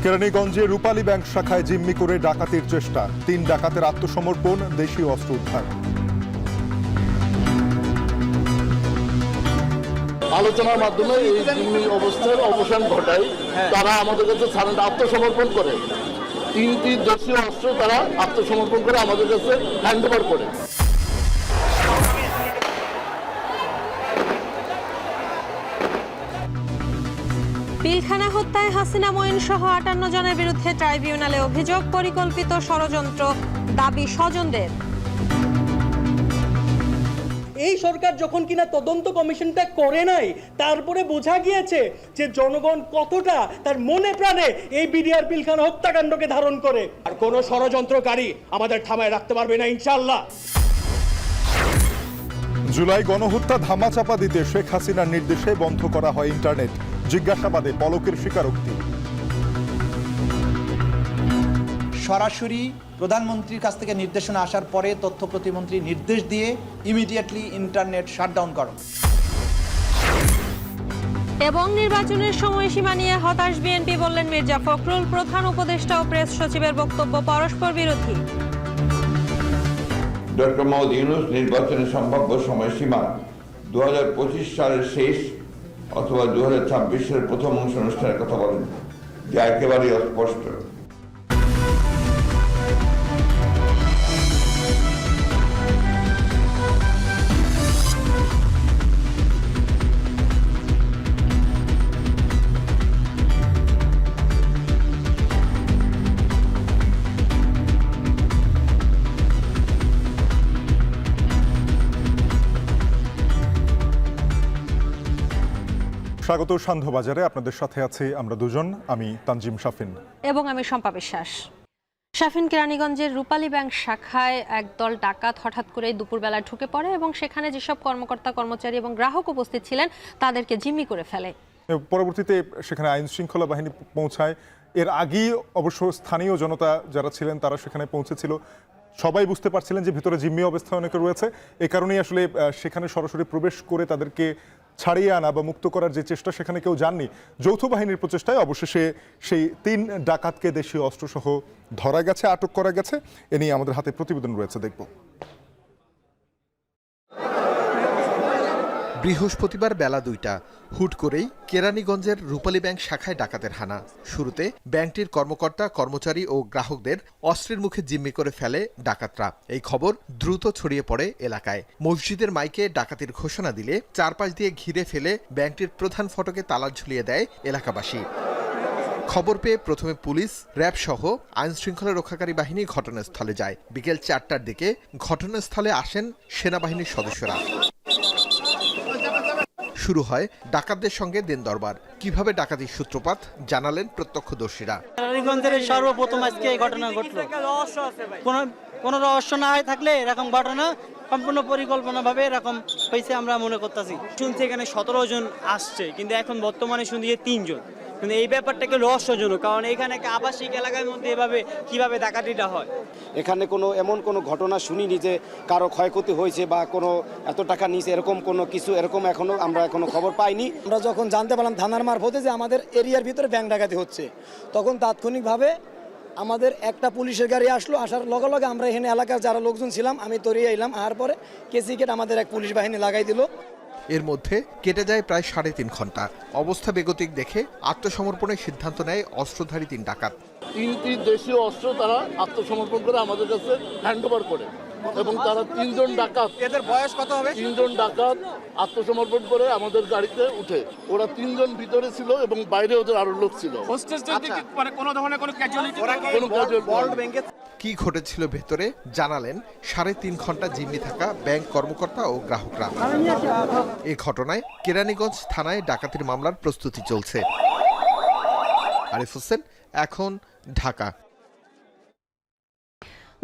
কেরানীগঞ্জে রূপালী bank শাখায় জিম্মি করে ডাকাতির চেষ্টা, ৩ ডাকাতের আত্মসমর্পণ, দেশীয় অস্ত্র উদ্ধার। আলোচনার মাধ্যমে এই জিম্মি অবস্থার অবসান ঘটায়। তারা আমাদের কাছে আত্মসমর্পণ করে, 3টি দেশীয় অস্ত্র তারা আত্মসমর্পণ করে আমাদের কাছে হ্যান্ড ওভার করে। পিলখানা হত্যায় হাসিনা মঈন সহ ৫৮ জনের বিরুদ্ধে ট্রাইব্যুনালে অভিযোগ, পরিকল্পিত ষড়যন্ত্র দাবি স্বজনদের। এই সরকার যখন কিনা তদন্ত কমিশনটা করে নাই, তারপরে বোঝা গিয়েছে যে জনগণ কতটা তার মনে প্রাণে এই বিডিআর পিলখানা হত্যাকাণ্ডকে ধারণ করে। আর কোন ষড়যন্ত্রকারী আমাদের থামায় রাখতে পারবে না ইনশাআল্লাহ। জুলাই গণহত্যা ধামাচাপা দিতে শেখ হাসিনার নির্দেশে বন্ধ করা হয় ইন্টারনেট, জিজ্ঞাসাবাদে পলকের স্বীকারোক্তি। সরাসরি প্রধানমন্ত্রীর কাছ থেকে নির্দেশনা আসার পরে তথ্য প্রতিমন্ত্রী নির্দেশ দিয়ে ইমিডিয়েটলি ইন্টারনেট শাটডাউন করো। এবং নির্বাচনের সময়সীমা নিয়ে হতাশ বিএনপি, বললেন মির্জা ফখরুল। প্রধান উপদেষ্টা ও প্রেস সচিবের বক্তব্য পরস্পর বিরোধী। ডক্টর মোহাম্মদ ইউনূস নির্বাচনের সম্ভাব্য সময়সীমা 2025 সালের শেষ অথবা 2026 সালের প্রথম অংশ অনুষ্ঠানের কথা বলেন, যা একেবারেই অস্পষ্ট। স্বাগত সান্ধ্যবাজারে, আপনাদের সাথে আছি আমরা দুজন, আমি তানজিম শাফিন এবং আমি শম্পা বিশ্বাস। শাফিন, কেরানীগঞ্জের রূপালী ব্যাংক শাখায় একদল ডাকাত হঠাৎ করে দুপুরবেলা ঢুকে পড়ে এবং সেখানে যেসব কর্মকর্তা কর্মচারী এবং গ্রাহক উপস্থিত ছিলেন তাদেরকে জিম্মি করে ফেলে। পরবর্তীতে সেখানে আইন শৃঙ্খলা বাহিনী পৌঁছায়। এর আগেই অবশ্য স্থানীয় জনতা যারা ছিলেন তারা সেখানে পৌঁছেছিল। সবাই বুঝতে পারছিলেন যে ভিতরে জিম্মি অবস্থায় অনেকে রয়েছে, এ কারণেই আসলে সেখানে সরাসরি প্রবেশ করে তাদেরকে ছাড়িয়ে আনা বা মুক্ত করার যে চেষ্টা, সেখানে কেউ যাননি। যৌথ বাহিনীর প্রচেষ্টায় অবশেষে সেই 3 ডাকাতকে দেশীয় অস্ত্রসহ ধরা গেছে, আটক করা গেছে। এ নিয়ে আমাদের হাতে প্রতিবেদন রয়েছে, দেখব। বৃহস্পতিবার বেলা 2টা হুট করেই কেরানীগঞ্জের রূপালী ব্যাংক শাখায় ডাকাতের হানা। শুরুতে ব্যাংকটির কর্মকর্তা কর্মচারী ও গ্রাহকদের অস্ত্রের মুখে জিম্মি করে ফেলে ডাকাতরা। এই খবর দ্রুত ছড়িয়ে পড়ে এলাকায়। মসজিদের মাইকে ডাকাতির ঘোষণা দিলে চারপাশ দিয়ে ঘিরে ফেলে ব্যাংকটির প্রধান ফটকে তালা ঝুলিয়ে দেয় এলাকাবাসী। খবর পেয়ে প্রথমে পুলিশ, র্যাব সহ আইন শৃঙ্খলা রক্ষাকারী বাহিনী ঘটনাস্থলে যায়। বিকেল 4টার দিকে ঘটনাস্থলে আসেন সেনাবাহিনীর সদস্যরা। শুরু হয় ডাকাতদের সঙ্গে দেন দরবার। কিভাবে ডাকাতির সূত্রপাত জানালেন প্রত্যক্ষদর্শীরা। কেরানীগঞ্জের সর্বপ্রথম আজকে এই ঘটনা ঘটলো। কোনো রহস্য না হয়ে থাকলে এরকম ঘটনা সম্পূর্ণ পরিকল্পনাভাবে এরকম হয়েছে আমরা মনে করতেছি। শুনছি এখানে 17 জন আসছে, কিন্তু এখন বর্তমানে শুনছি যে 3 জন। কিন্তু এই ব্যাপারটাকে রহস্যজনক, কারণ এখানে একটা আবাসিক এলাকার মধ্যে এভাবে কিভাবে ডাকাতিটা হয়। এখানে এমন কোনো ঘটনা শুনিনি যে কারো ক্ষয়ক্ষতি হয়েছে বা কোনো এত টাকা নিয়েছে, এরকম কোনো কিছু এরকম আমরা এখনো খবর পাইনি। আমরা যখন জানতে পারলাম থানার মারফতে যে আমাদের এরিয়ার ভিতরে ব্যাংক ডাকাতি হচ্ছে, তখন তাৎক্ষণিকভাবে আমাদের একটা পুলিশের গাড়ি আসলো। আসার লগে লগে আমরা এখানে এলাকার যারা লোকজন ছিলাম আমি তরিয়ে এলাম। আর পরে কেসিকেট আমাদের এক পুলিশ বাহিনী লাগাই দিল। এর মধ্যে কেটে যায় প্রায় 3.5 ঘন্টা। অবস্থা বেগতিক দেখে আত্মসমর্পণের সিদ্ধান্ত নেয় অস্ত্রধারী 3 ডাকাত। 3টি দেশীয় অস্ত্র তারা আত্মসমর্পণ করে আমাদের কাছে হ্যান্ড ওভার করে এবং তারা 3 জন ডাকাত, এদের বয়স কত হবে? 3 জন ডাকাত আত্মসমর্পণ করে আমাদের গাড়িতে উঠে। ওরা 3 জন ভিতরে ছিল এবং বাইরে ওদের আরো লোক ছিল। কি ঘটেছিল ভেতরে জানালেন 3.5 ঘন্টা জিম্মি থাকা ব্যাংক কর্মকর্তা ও গ্রাহকরা। এই ঘটনায় কেরানীগঞ্জ থানায় ডাকাতির মামলার প্রস্তুতি চলছে। আরিফ হোসেন, এখন, ঢাকা।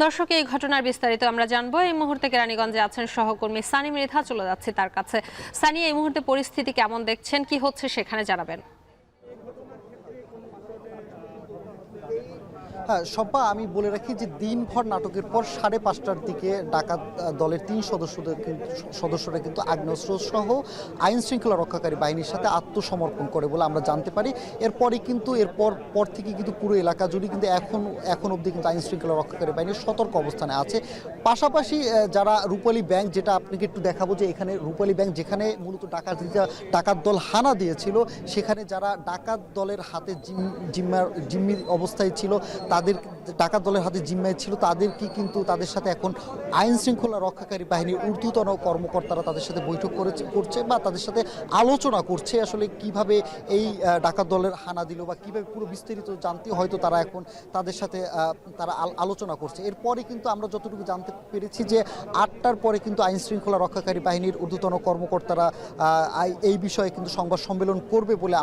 দর্শক, এই ঘটনার বিস্তারিত আমরা জানবো। এই মুহূর্তে কেরানীগঞ্জে আছেন সহকর্মী সানি মৃধা, চলে যাচ্ছে তার কাছে। সানি, এই মুহূর্তে পরিস্থিতি কেমন দেখছেন, কি হচ্ছে সেখানে জানাবেন। হ্যাঁ শম্পা, আমি বলে রাখি যে দিনভর নাটকের পর 5:30টার দিকে ডাকাত দলের 3 সদস্যরা কিন্তু আগ্নেয়াস্ত্র সহ আইন শৃঙ্খলা রক্ষাকারী বাহিনীর সাথে আত্মসমর্পণ করে বলে আমরা জানতে পারি। এরপরে কিন্তু পর থেকে কিন্তু পুরো এলাকা জুড়ে কিন্তু এখন অবধি কিন্তু আইন শৃঙ্খলা রক্ষাকারী বাহিনীর সতর্ক অবস্থানে আছে। পাশাপাশি যারা রূপালী ব্যাংক, যেটা আপনাকে একটু দেখাবো, যে এখানে রূপালী ব্যাংক যেখানে মূলত ডাকাত দল হানা দিয়েছিল, সেখানে যারা ডাকাত দলের হাতে জিম্মি অবস্থায় ছিল, ডাকাত দলের হাতে জিম্মায় ছিল, তাদের সাথে এখন আইন শৃঙ্খলা রক্ষাকারী বাহিনীর ঊর্ধ্বতন কর্মকর্তারা তাদের সাথে বৈঠক করছে বা তাদের সাথে আলোচনা করছে আসলে কিভাবে এই ডাকাত দলের হানা দিল বা কিভাবে পুরো বিস্তারিত জানতে হয়তো তারা এখন তাদের সাথে তারা আলোচনা করছে। এরপরে কিন্তু আমরা যতটুকু জানতে পেরেছি যে 8টার পরে কিন্তু আইন শৃঙ্খলা রক্ষাকারী বাহিনীর ঊর্ধ্বতন কর্মকর্তারা এই বিষয়ে কিন্তু সংবাদ সম্মেলন করবে বলে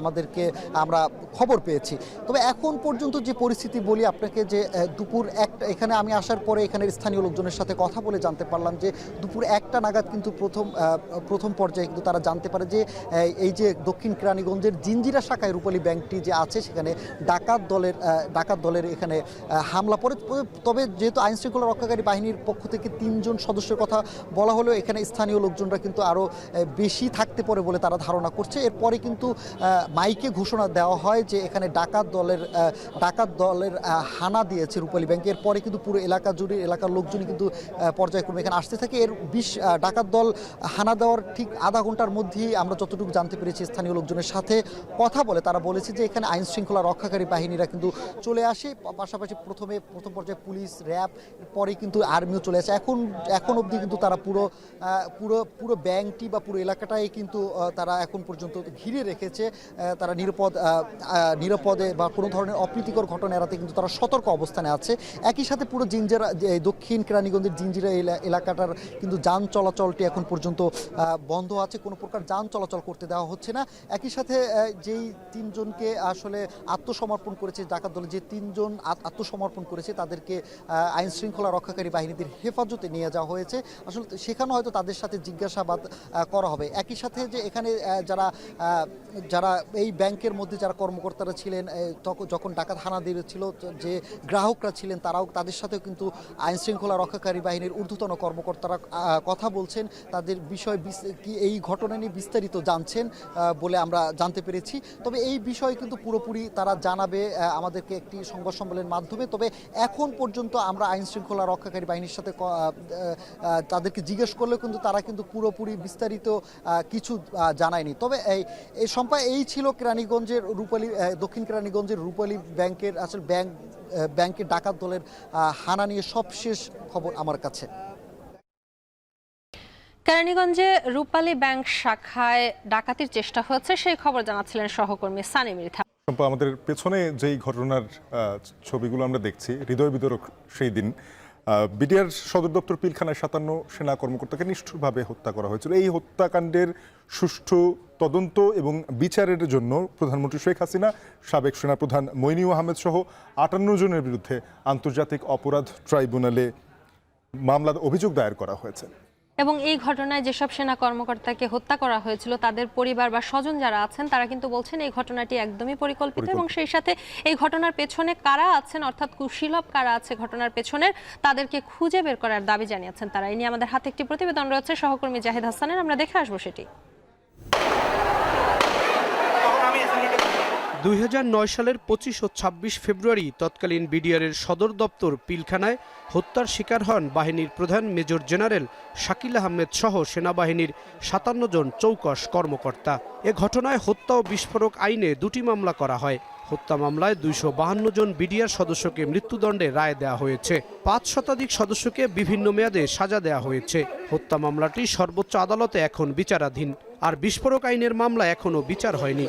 আমরা খবর পেয়েছি। তবে এখন পর্যন্ত যে পরিস্থিতি বলি আপনাকে, যে দুপুর 1টা, এখানে আমি আসার পরে এখানের স্থানীয় লোকজনের সাথে কথা বলে জানতে পারলাম যে দুপুর 1টা নাগাদ কিন্তু প্রথম পর্যায়ে কিন্তু তারা জানতে পারে যে এই যে দক্ষিণ কেরানীগঞ্জের জিঞ্জিরা শাখায় রূপালী ব্যাংকটি যে আছে সেখানে ডাকাত দলের এখানে হামলা পড়ে। তবে যেহেতু আইন শৃঙ্খলা রক্ষাকারী বাহিনীর পক্ষ থেকে 3 জন সদস্যের কথা বলা হলেও এখানে স্থানীয় লোকজনরা কিন্তু আরও বেশি থাকতে পারে বলে তারা ধারণা করছে। এরপরে কিন্তু মাইকে ঘোষণা দেওয়া হয় যে এখানে ডাকাত দলের হানা দিয়েছে রূপালী ব্যাংকে। এরপরে কিন্তু পুরো এলাকা জুড়ে এলাকার লোকজনই কিন্তু পর্যায়ক্রমে এখানে আসতে থাকে। ডাকাত দল হানা দেওয়ার ঠিক আধা ঘন্টার মধ্যেই আমরা যতটুকু জানতে পেরেছি স্থানীয় লোকজনের সাথে কথা বলে তারা বলেছে যে এখানে আইন শৃঙ্খলা রক্ষাকারী বাহিনীরা কিন্তু চলে আসে। পাশাপাশি প্রথম পর্যায়ে পুলিশ, র্যাব, পরে কিন্তু আর্মিও চলে আসে। এখন অবধি কিন্তু তারা পুরো ব্যাংকটি বা পুরো এলাকাটাই কিন্তু তারা এখন পর্যন্ত ঘিরে রেখেছে। তারা নিরাপদে বা কোনো ধরনের অপ্রীতিকর ঘটনা এড়াতে কিন্তু তারা সতর্ক অবস্থানে আছে। একই সাথে পুরো দক্ষিণ কেরানীগঞ্জের জিঞ্জিরা এলাকাটার কিন্তু যান চলাচলটি এখন পর্যন্ত বন্ধ আছে, কোনো প্রকার যান চলাচল করতে দেওয়া হচ্ছে না। একই সাথে যেই 3 জনকে আসলে আত্মসমর্পণ করেছে ডাকাত দলে, যে 3 জন আত্মসমর্পণ করেছে তাদেরকে আইন শৃঙ্খলা রক্ষাকারী বাহিনীদের হেফাজতে নিয়ে যাওয়া হয়েছে। আসলে সেখানে হয়তো তাদের সাথে জিজ্ঞাসাবাদ করা হবে। একই সাথে যে এখানে যারা এই ব্যাংকের মধ্যে যারা কর্মকর্তারা ছিলেন, যখন ডাকাত হানা দিয়েছিল, যে গ্রাহকরা ছিলেন তাদের সাথেও কিন্তু আইন শৃঙ্খলা রক্ষাকারী বাহিনীর ঊর্ধ্বতন কর্মকর্তারা কথা বলছেন, তাদের বিষয় কি এই ঘটনা নিয়ে বিস্তারিত জানছেন বলে আমরা জানতে পেরেছি। তবে এই বিষয়ে কিন্তু পুরোপুরি তারা জানাবে আমাদেরকে একটি সংবাদ সম্মেলনের মাধ্যমে। তবে এখন পর্যন্ত আমরা আইন শৃঙ্খলা রক্ষাকারী বাহিনীর সাথে তাদেরকে জিজ্ঞেস করলেও কিন্তু তারা কিন্তু পুরোপুরি বিস্তারিত কিছু জানায়নি। তবে এই সম্পা এই ছিল কেরানীগঞ্জের দক্ষিণ কেরানীগঞ্জের রূপালী ব্যাংকের আসলে ব্যাংকের ডাকাত দলের হানা নিয়ে সবশেষ খবর আমার কাছে। কেরানীগঞ্জে রূপালী ব্যাংক শাখায় ডাকাতির চেষ্টা হচ্ছে সেই খবর জানাচ্ছিলেন সহকর্মী সানি মৃধা। আমাদের পেছনে যেই ঘটনার ছবিগুলো আমরা দেখছি, হৃদয় বিদারক সেই দিন বিডিআর সদর দপ্তর পিলখানায় 57 সেনা কর্মকর্তাকে নিষ্ঠুরভাবে হত্যা করা হয়েছিল। এই হত্যাকাণ্ডের সুষ্ঠু তদন্ত এবং বিচারের জন্য প্রধানমন্ত্রী শেখ হাসিনা, সাবেক সেনাপ্রধান মইনুল আহমেদ সহ 58 জনের বিরুদ্ধে আন্তর্জাতিক অপরাধ ট্রাইব্যুনালে মামলার অভিযোগ দায়ের করা হয়েছে। এবং এই ঘটনায় যেসব সেনা কর্মকর্তাকে হত্যা করা হয়েছিল তাদের পরিবার বা স্বজন যারা আছেন তারা কিন্তু বলছেন এই ঘটনাটি একদমই পরিকল্পিত এবং সেই সাথে এই ঘটনার পেছনে কারা আছেন, অর্থাৎ কুশীলভ কারা আছে ঘটনার পেছনের, তাদেরকে খুঁজে বের করার দাবি জানিয়েছেন তারা। এই নিয়ে আমাদের হাতে একটি প্রতিবেদন রয়েছে সহকর্মী জাহিদ হাসানের, আমরা দেখে আসবো সেটি। 2009 সালের 25 ও 26 ফেব্রুয়ারি তৎকালীন বিডিআরের সদর দপ্তর পিলখানায় হত্যার শিকার হন বাহিনীর প্রধান মেজর জেনারেল শাকিল আহমেদ সহ সেনাবাহিনীর 57 জন চৌকস কর্মকর্তা। এ ঘটনায় হত্যা ও বিস্ফোরক আইনে 2টি মামলা করা হয়। হত্যা মামলায় 252 জন বিডিআর সদস্যকে মৃত্যুদণ্ডে রায় দেওয়া হয়েছে। 5 শতাধিক সদস্যকে বিভিন্ন মেয়াদে সাজা দেওয়া হয়েছে। হত্যা মামলাটি সর্বোচ্চ আদালতে এখন বিচারাধীন, আর বিস্ফোরক আইনের মামলা এখনো বিচার হয়নি।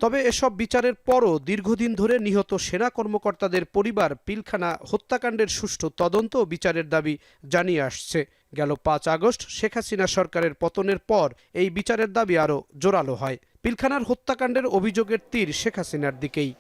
তবে এসব বিচারের পরও দীর্ঘদিন ধরে নিহত সেনা কর্মকর্তাদের পরিবার পিলখানা হত্যাকাণ্ডের সুষ্ঠু তদন্ত ও বিচারের দাবি জানিয়ে আসছে। গেল 5 আগস্ট শেখ হাসিনা সরকারের পতনের পর এই বিচারের দাবি আরও জোরালো হয়। পিলখানার হত্যাকাণ্ডের অভিযোগের তীর শেখ হাসিনার দিকেই।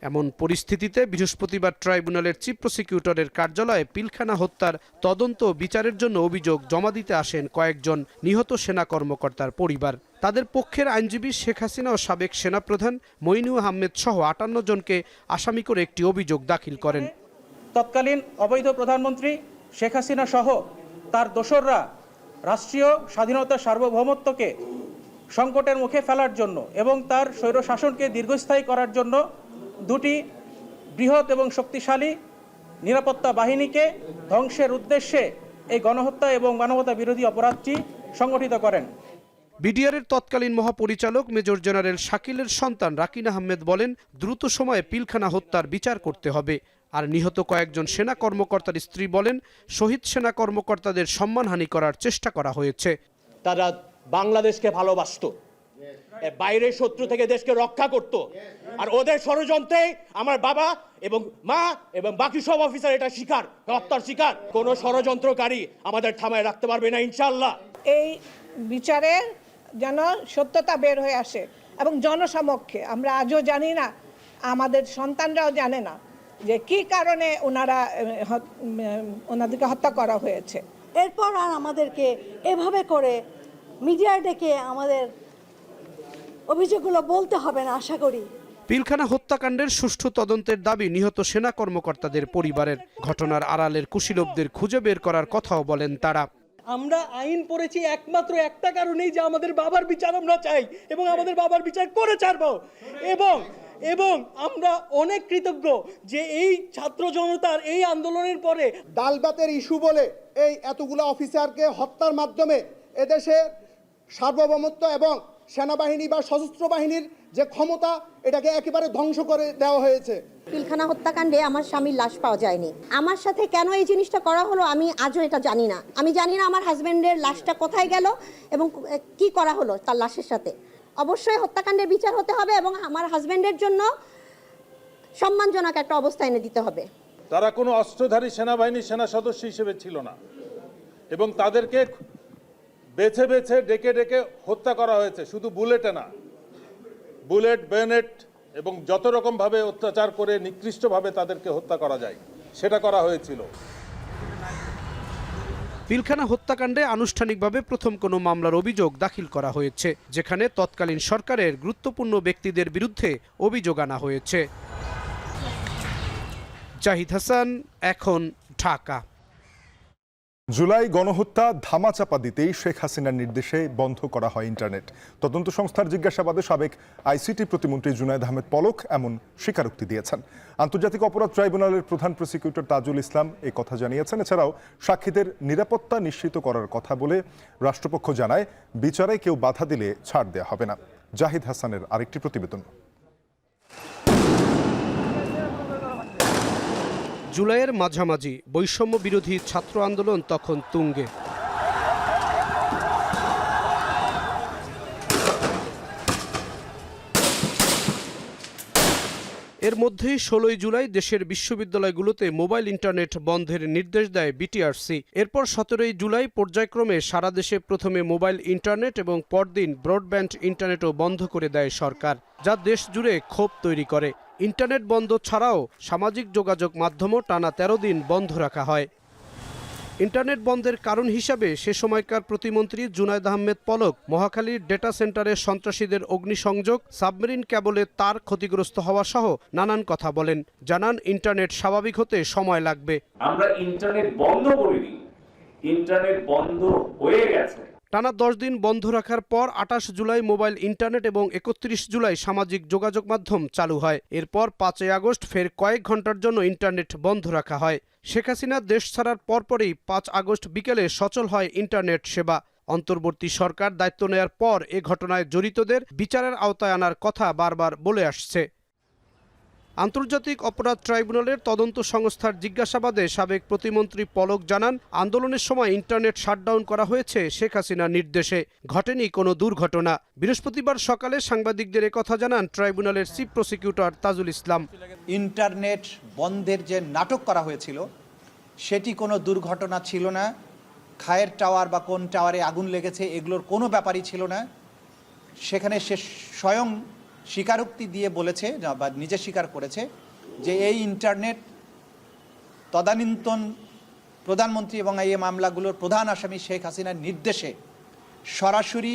এমন পরিস্থিতিতে বৃহস্পতিবার ট্রাইব্যুনালের চিফ প্রসিকিউটরের কার্যালয়ে পিলখানা হত্যার তদন্ত বিচারের জন্য অভিযোগ জমা দিতে আসেন কয়েকজন নিহত সেনা কর্মকর্তার পরিবার। তাদের পক্ষের আইনজীবী শেখ হাসিনা ও সাবেক সেনাপ্রধান মইনুল আহমেদ সহ 58 জনকে আসামি করে একটি অভিযোগ দাখিল করেন। তৎকালীন অবৈধ প্রধানমন্ত্রী শেখ হাসিনা সহ তার দোসররা রাষ্ট্রীয় স্বাধীনতা সার্বভৌমত্বকে সংকটের মুখে ফেলার জন্য এবং তার স্বৈরশাসনকে দীর্ঘস্থায়ী করার জন্য দুটি বৃহৎ এবং শক্তিশালী নিরাপত্তা বাহিনীকে ধ্বংসের উদ্দেশ্যে এই গণহত্যা এবং মানবতা বিরোধী অপরাধটি সংগঠিত করেন। বিডিআরের তৎকালীন মহাপরিচালক মেজর জেনারেল শাকিলের সন্তান রাকিন আহমেদ বলেন, দ্রুত সময়ে পিলখানা হত্যার বিচার করতে হবে। আর নিহত কয়েকজন সেনা কর্মকর্তার স্ত্রী বলেন, শহীদ সেনা কর্মকর্তাদের সম্মানহানি করার চেষ্টা করা হয়েছে। তারা বাংলাদেশকে ভালোবাসত, বাইরের শত্রু থেকে দেশকে রক্ষা করত, আর ওদের ষড়যন্ত্রে আমার বাবা এবং মা এবং বাকি সব অফিসার এটা শিকার, হত্যার শিকার। কোনো ষড়যন্ত্রকারী আমাদের থামায় রাখতে পারবে না ইনশাআল্লাহ। এই বিচারের যেন সত্যতা বের হয়ে আসে এবং জনসমক্ষে, আমরা আজও জানি না, আমাদের সন্তানরাও জানে না যে কি কারণে ওনাদেরকে হত্যা করা হয়েছে। এরপর আর আমাদেরকে এভাবে করে মিডিয়ায় ডেকে আমাদের অভিযোগগুলো বলতে হবে না আশা করি। পিলখানা হত্যাকাণ্ডের সুষ্ঠু তদন্তের দাবি নিহত সেনা কর্মকর্তাদের পরিবারের। ঘটনার আড়ালের কুশীলবদের খুঁজে বের করার কথাও বলেন তারা। আমরা আইন পড়েছি একমাত্র একটা কারণেই, যে আমাদের বাবার বিচার আমরা চাই এবং আমাদের বাবার বিচার করে ছাড়বো। এবং আমরা অনেক কৃতজ্ঞ যে এই ছাত্র জনতার এই আন্দোলনের পরে ডালবাতের ইস্যু বলে এই এতগুলো অফিসারকে হত্যার মাধ্যমে এদেশের সার্বভৌমত্ব এবং সেনাবাহিনী বা সশস্ত্র বাহিনীর যে ক্ষমতা, এটাকে একেবারে ধ্বংস করে দেওয়া হয়েছে। পিলখানা হত্যাকাণ্ডে আমার স্বামীর লাশ পাওয়া যায়নি। আমার সাথে কেন এই জিনিসটা করা হলো আমি আজও এটা জানি না। আমি জানি না আমার হাজবেন্ডের লাশটা কোথায় গেল এবং কি করা হলো তার লাশের সাথে। অবশ্যই হত্যাকাণ্ডের বিচার হতে হবে এবং আমার হাজবেন্ডের জন্য সম্মানজনক একটা অবস্থা এনে দিতে হবে। তারা কোনো অস্ত্রধারী সেনাবাহিনীর সেনা সদস্য হিসেবে ছিল না এবং তাদেরকে বেছে বেছে ডেকে ডেকে হত্যা করা হয়েছে। শুধু বুলেটে না, বুলেট, বেনেট এবং যত রকমভাবে অত্যাচার করে নিকৃষ্টভাবে তাদেরকে হত্যা করা যায় সেটা করা হয়েছিল। পিলখানা হত্যাকাণ্ডে আনুষ্ঠানিকভাবে প্রথম কোনো মামলার অভিযোগ দাখিল করা হয়েছে, যেখানে তৎকালীন সরকারের গুরুত্বপূর্ণ ব্যক্তিদের বিরুদ্ধে অভিযোগ আনা হয়েছে। জাহিদ হাসান, এখন, ঢাকা। জুলাই গণহত্যা ধামাচাপা দিতেই শেখ হাসিনার নির্দেশে বন্ধ করা হয় ইন্টারনেট। তদন্ত সংস্থার জিজ্ঞাসাবাদে সাবেক আইসিটি প্রতিমন্ত্রী জুনায়েদ আহমেদ পলক এমন স্বীকারোক্তি দিয়েছেন। আন্তর্জাতিক অপরাধ ট্রাইব্যুনালের প্রধান প্রসিকিউটর তাজুল ইসলাম এই কথা জানিয়েছেন। এছাড়াও সাক্ষীদের নিরাপত্তা নিশ্চিত করার কথা বলে রাষ্ট্রপক্ষ জানায়, বিচারে কেউ বাধা দিলে ছাড় দেওয়া হবে না। জাহিদ হাসানের আরেকটি প্রতিবেদন। জুলাইয়ের মাঝামাঝি বৈষম্য বিরোধী ছাত্র আন্দোলন তখন তুঙ্গে। এর মধ্যেই 16 জুলাই দেশের বিশ্ববিদ্যালয়গুলোতে মোবাইল ইন্টারনেট বন্ধের নির্দেশ দেয় বিটিআরসি। এরপর 17 জুলাই পর্যায়ক্রমে সারা দেশে প্রথমে মোবাইল ইন্টারনেট এবং পরদিন ব্রডব্যান্ড ইন্টারনেটও বন্ধ করে দেয় সরকার, যা দেশ জুড়ে ক্ষোভ তৈরি করে। ইন্টারনেট বন্ধ ছাড়াও সামাজিক যোগাযোগ মাধ্যমও টানা 13 দিন বন্ধ রাখা হয়। ইন্টারনেট বন্ধের কারণ হিসাবে সে সময়কার প্রতিমন্ত্রী জুনায়েদ আহমেদ পলক মহাখালীর ডেটা সেন্টারে সন্ত্রাসীদের অগ্নিসংযোগ, সাবমেরিন ক্যাবলের তার ক্ষতিগ্রস্ত হওয়া সহ নানান কথা বলেন। জানান, ইন্টারনেট স্বাভাবিক হতে সময় লাগবে। আমরা ইন্টারনেট বন্ধ করিনি, ইন্টারনেট বন্ধ হয়ে গেছে। টানা 10 দিন বন্ধ রাখার পর 28 জুলাই মোবাইল ইন্টারনেট এবং 31 জুলাই সামাজিক যোগাযোগ মাধ্যম চালু হয়। এরপর 5 আগস্ট ফের কয়েক ঘন্টার জন্য ইন্টারনেট বন্ধ রাখা হয়। শেখ হাসিনা দেশ ছাড়ার পরপরই 5 আগস্ট বিকেলে সচল হয় ইন্টারনেট সেবা। অন্তর্বর্তী সরকার দায়িত্ব নেয়ার পর এ ঘটনায় জড়িতদের বিচারের আওতায় আনার কথা বারবার বলে আসছে। আন্তর্জাতিক অপরাধ ট্রাইব্যুনালের তদন্ত সংস্থার জিজ্ঞাসাবাদে সাবেক প্রতিমন্ত্রী পলক জানান, আন্দোলনের সময় ইন্টারনেট শাটডাউন করা হয়েছে শেখ হাসিনার নির্দেশে, ঘটেনি কোনো দুর্ঘটনা। বৃহস্পতিবার সকালে সাংবাদিকদের একথা জানান ট্রাইব্যুনালের chief prosecutor Tajul Islam. Internet বন্ধের যে নাটক করা হয়েছিল সেটি কোনো দুর্ঘটনা ছিল না। খায়ের টাওয়ার বা কোন টাওয়ারে আগুন লেগেছে এগুলোর কোনো ব্যাপারই ছিল না। সেখানে সে স্বয়ং স্বীকারোক্তি দিয়ে বলেছে বা নিজে স্বীকার করেছে যে এই ইন্টারনেট তদানীন্তন প্রধানমন্ত্রী এবং এই মামলাগুলোর প্রধান আসামি শেখ হাসিনার নির্দেশে সরাসরি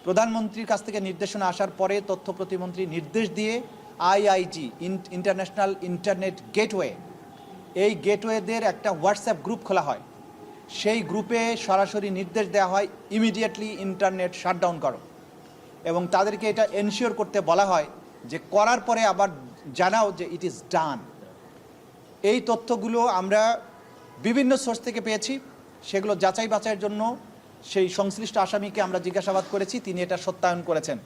প্রধানমন্ত্রীর কাছ থেকে নির্দেশনা আসার পরে তথ্য প্রতিমন্ত্রী নির্দেশ দিয়ে আইআইজি ইন্টারন্যাশনাল ইন্টারনেট গেটওয়ে, এই গেটওয়েদের একটা হোয়াটসঅ্যাপ গ্রুপ খোলা হয়। সেই গ্রুপে সরাসরি নির্দেশ দেওয়া হয় ইমিডিয়েটলি ইন্টারনেট শাটডাউন করো, এবং তাদেরকে এটা এনশিওর করতে বলা হয় যে করার পরে আবার জানাও যে ইট ইজ ডান। এই তথ্যগুলো আমরা বিভিন্ন সোর্স থেকে পেয়েছি, সেগুলো যাচাই বাছাইয়ের জন্য সেই সংশ্লিষ্ট আসামিকে আমরা জিজ্ঞাসাবাদ করেছি, তিনি এটা সত্যায়ন করেছেন।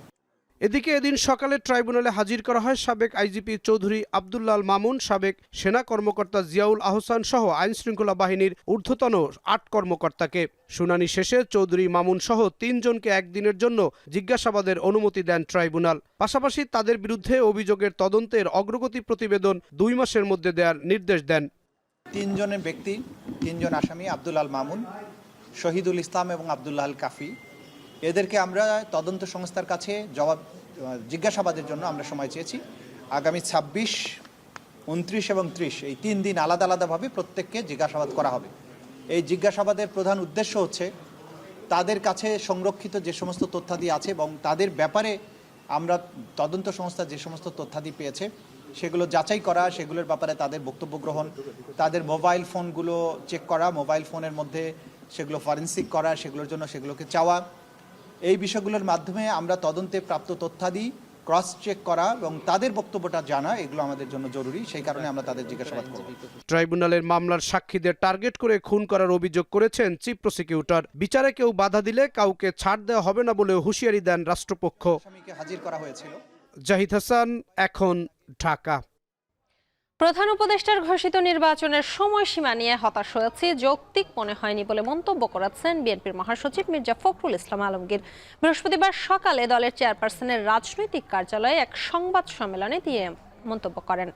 এদিকে এদিন সকালে ট্রাইব্যুনালে হাজির করা হয় সাবেক আইজিপি চৌধুরী আব্দুল্লাহ মামুন, সাবেক সেনা কর্মকর্তা জিয়াউল আহসান সহ আইনশৃঙ্খলা বাহিনীর ঊর্ধ্বতন ৮ কর্মকর্তাকে। শুনানি শেষে চৌধুরী মামুন সহ ৩ জনকে একদিনের জন্য জিজ্ঞাসাবাদের অনুমতি দেন ট্রাইব্যুনাল। পাশাপাশি তাদের বিরুদ্ধে অভিযোগের তদন্তের অগ্রগতি প্রতিবেদন 2 মাসের মধ্যে দেওয়ার নির্দেশ দেন। 3 জনের ব্যক্তি, 3 জন আসামি আব্দুল মামুন, শহীদুল ইসলাম এবং আব্দুল্লাহ আল কাফি, এদেরকে আমরা তদন্ত সংস্থার কাছে জিজ্ঞাসাবাদের জন্য আমরা সময় চেয়েছি। আগামী 26, 29 এবং 30 এই 3 দিন আলাদা আলাদাভাবে প্রত্যেককে জিজ্ঞাসাবাদ করা হবে। এই জিজ্ঞাসাবাদের প্রধান উদ্দেশ্য হচ্ছে তাদের কাছে সংরক্ষিত যে সমস্ত তথ্যাদি আছে এবং তাদের ব্যাপারে আমরা তদন্ত সংস্থা যে সমস্ত তথ্যাদি পেয়েছে সেগুলো যাচাই করা, সেগুলোর ব্যাপারে তাদের বক্তব্য গ্রহণ, তাদের মোবাইল ফোনগুলো চেক করা, মোবাইল ফোনের মধ্যে সেগুলো ফরেন্সিক করা, সেগুলোর জন্য সেগুলোকে চাওয়া। এই বিষয়গুলোর মাধ্যমে আমরা তদন্তে প্রাপ্ত তথ্যাদি ক্রস চেক করা এবং তাদের বক্তব্যটা জানা, এগুলো আমাদের জন্য জরুরি। সেই কারণে আমরা তাদের জিজ্ঞাসাবাদ করব। ট্রাইব্যুনালের মামলার সাক্ষীদের টার্গেট করে খুন করার অভিযোগ করেছেন চিফ প্রসিকিউটর। বিচারে কেউ বাধা দিলে কাউকে ছাড় দেওয়া হবে না বলেও হুঁশিয়ারি দেন রাষ্ট্রপক্ষ। হাজির করা হয়েছিল। জাহিদ হাসান, এখন, ঢাকা। প্রধান উপদেষ্টার ঘোষিত নির্বাচনের সময়সীমা নিয়ে হতাশ হয়েছে, যৌক্তিক মনে হয়নি বলে মন্তব্য করেছেন বিএনপির মহাসচিব মির্জা ফখরুল ইসলাম আলমগীর। বৃহস্পতিবার সকালে দলের চেয়ারপারসনের রাজনৈতিক কার্যালয়ে এক সংবাদ সম্মেলনে দিয়ে মন্তব্য করেন।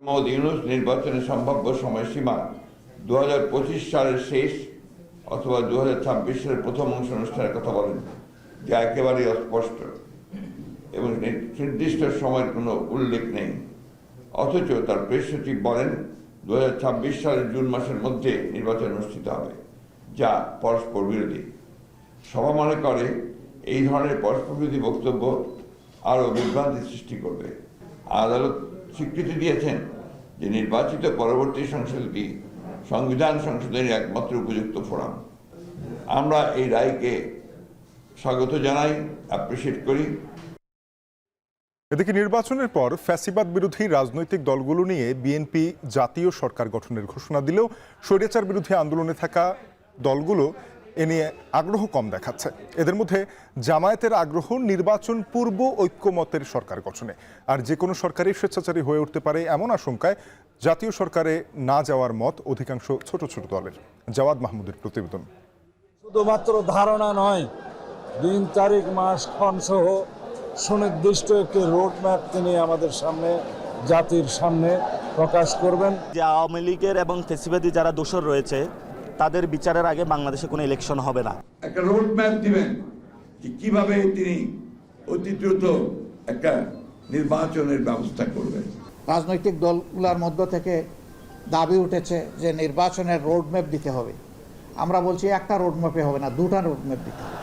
মোহাম্মদ ইউনূস নির্বাচনের সম্ভাব্য সময়সীমা 2025 সালের শেষ অথবা 2026 সালের প্রথম অংশ অনুষ্ঠানের কথা বলেন, যা একেবারেই অস্পষ্ট এবং নির্দিষ্ট সময়ের কোনো উল্লেখ নেই। অথচ তার প্রেস সচিব বলেন 2026 সালের জুন মাসের মধ্যে নির্বাচন অনুষ্ঠিত হবে, যা পরস্পর বিরোধী। সভা মনে করে এই ধরনের পরস্পর বিরোধী বক্তব্য আরও বিভ্রান্তি সৃষ্টি করবে। আদালত স্বীকৃতি দিয়েছেন যে নির্বাচিত পরবর্তী সংসদটি সংবিধান সংশোধনের একমাত্র উপযুক্ত ফোরাম। আমরা এই রায়কে স্বাগত জানাই, অ্যাপ্রিসিয়েট করি। এদিকে নির্বাচনের পর ফ্যাসিবাদ বিরোধী রাজনৈতিক দলগুলো নিয়ে বিএনপি জাতীয় সরকার গঠনের ঘোষণা দিলেও স্বৈরাচার বিরোধী আন্দোলনে থাকা দলগুলো এ নিয়ে আগ্রহ কম দেখাচ্ছে। এদের মধ্যে জামায়াতের আগ্রহ নির্বাচন পূর্ব ঐক্যমতের সরকার গঠনে, আর যে কোনো সরকারই স্বেচ্ছাচারী হয়ে উঠতে পারে এমন আশঙ্কায় জাতীয় সরকারে না যাওয়ার মত অধিকাংশ ছোট ছোট দলের। জাওয়াদ মাহমুদের প্রতিবেদন। শুধুমাত্র ধারণা নয়, দিন, তারিখ, মাস, ক্ষণ সহ সুনির্দিষ্ট একটি রোডম্যাপ তিনি আমাদের সামনে, জাতির সামনে প্রকাশ করবেন। যে আওয়ামী লীগের এবং ফ্যাসিবাদী যারা দোষর রয়েছে তাদের বিচারের আগে বাংলাদেশে কোনো ইলেকশন হবে না। একটা রোডম্যাপ দিবেন যে কিভাবে তিনি অতি দ্রুত একটা নির্বাচনের ব্যবস্থা করবেন। রাজনৈতিক দলগুলোর মধ্য থেকে দাবি উঠেছে যে নির্বাচনের রোডম্যাপ দিতে হবে। আমরা বলছি একটা রোডম্যাপে হবে না, দুটা রোডম্যাপ দিতে হবে।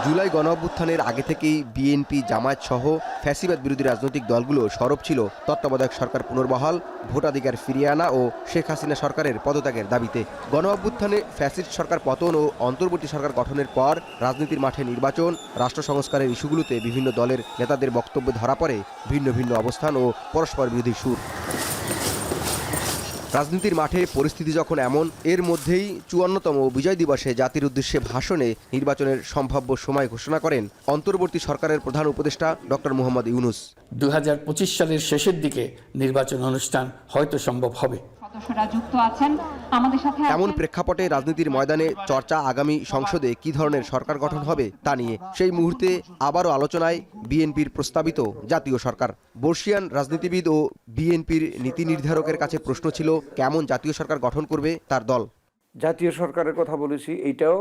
জুলাই গণঅভ্যুত্থানের আগে থেকেই বিএনপি, জামায়াত সহ ফ্যাসিবাদ বিরোধী রাজনৈতিক দলগুলো সরব ছিল তত্ত্বাবধায়ক সরকার পুনর্বহাল, ভোটাধিকার ফিরিয়ে আনা ও শেখ হাসিনা সরকারের পদত্যাগের দাবিতে। গণঅভ্যুত্থানে ফ্যাসিস্ট সরকার পতন ও অন্তর্বর্তী সরকার গঠনের পর রাজনীতির মাঠে নির্বাচন, রাষ্ট্র সংস্কারের ইস্যুগুলোতে বিভিন্ন দলের নেতাদের বক্তব্য ধরা পড়ে ভিন্ন ভিন্ন অবস্থান ও পরস্পর বিরোধী সুর। রাজনীতির মাঠে পরিস্থিতি যখন এমন, এর মধ্যেই 54তম বিজয় দিবসে জাতির উদ্দেশ্যে ভাষণে নির্বাচনের সম্ভাব্য সময় ঘোষণা করেন অন্তর্বর্তী সরকারের প্রধান উপদেষ্টা ডক্টর মোহাম্মদ ইউনূস। 2025 সালের শেষের দিকে নির্বাচন অনুষ্ঠান হয়তো সম্ভব হবে। এমন প্রেক্ষাপটে রাজনীতির ময়দানে চর্চা আগামী সংসদে কি ধরনের সরকার গঠন হবে তা নিয়ে। সেই মুহূর্তে আবারও আলোচনায় বিএনপির প্রস্তাবিত জাতীয় সরকার। বর্ষিয়ান রাজনীতিবিদ ও বিএনপির নীতি নির্ধারকের কাছে প্রশ্ন ছিল, কেমন জাতীয় সরকার গঠন করবে তার দল। জাতীয় সরকারের কথা বলেছি, এইটাও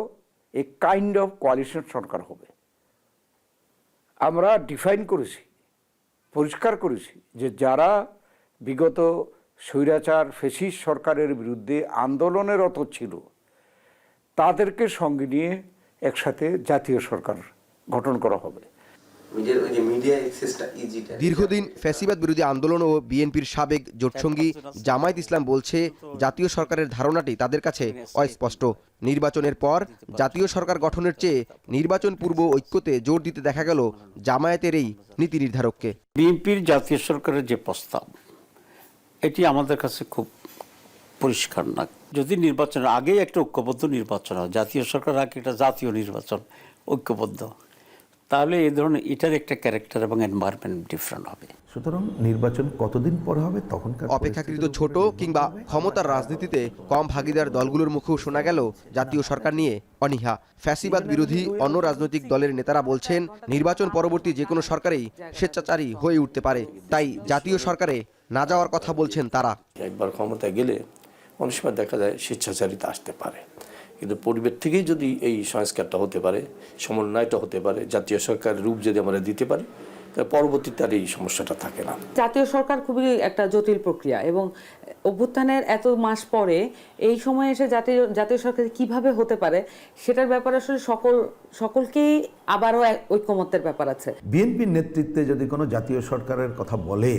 এ কাইন্ড অফ কোয়ালিশন সরকার হবে। আমরা ডিফাইন করেছি, পরিষ্কার করেছি যে যারা বিগত স্বৈরাচার ফ্যাসিস্ট সরকারের বিরুদ্ধে আন্দোলনরত ছিল তাদেরকে সঙ্গে নিয়ে একসাথে জাতীয় সরকার গঠন করা হবে। দীর্ঘদিন ফ্যাসিবাদ বিরোধী আন্দোলন ও বিএনপির সাবেক জোটসঙ্গী জামায়াত ইসলাম বলছে জাতীয় সরকারের ধারণাটি তাদের কাছে অস্পষ্ট। নির্বাচনের পর জাতীয় সরকার গঠনের চেয়ে নির্বাচন পূর্ব ঐক্যতে জোর দিতে দেখা গেল জামায়াতের এই নীতি নির্ধারককে। বিএনপির জাতীয় সরকারের যে প্রস্তাব, এটি আমাদের কাছে খুব পরিষ্কার না। যদি নির্বাচনের আগে একটা ঐক্যবদ্ধ নির্বাচন হয়, জাতীয় সরকার আগে একটা জাতীয় নির্বাচন ঐক্যবদ্ধ, তাহলে এই ধরনের এটার একটা ক্যারেক্টার এবং এনভায়রনমেন্ট ডিফারেন্ট হবে। সুতরাং নির্বাচন কতদিন পর হবে তখনকার অপেক্ষাকৃত ছোট কিংবা ক্ষমতার রাজনীতিতে কম ভাগিদার দলগুলোর মুখেও শোনা গেল জাতীয় সরকার নিয়ে অনীহা। ফ্যাসিবাদ বিরোধী অন্য রাজনৈতিক দলের নেতারা বলছেন নির্বাচন পরবর্তী যে কোনো সরকারই স্বেচ্ছাচারী হয়ে উঠতে পারে, তাই জাতীয় সরকারে না যাওয়ার কথা বলছেন তারা। একবার ক্ষমতায় গেলে অনেক সময় দেখা যায় স্বেচ্ছাচারিতা আসতে পারে, কিন্তু পরিবেশ থেকেই যদি এই সংস্কারটা হতে পারে, সমন্বয়টা হতে পারে, জাতীয় সরকারের রূপ যদি আমরা দিতে পারি, তাহলে পরবর্তীতে আর এই সমস্যাটা থাকে না। জাতীয় সরকার খুবই একটা জটিল প্রক্রিয়া এবং অভ্যুত্থানের এত মাস পরে এই সময়ে এসে জাতীয় সরকার কিভাবে হতে পারে সেটার ব্যাপারে আসলে সকলকেই আবারও ঐক্যমত্যের ব্যাপার আছে। বিএনপির নেতৃত্বে যদি কোনো জাতীয় সরকারের কথা বলে,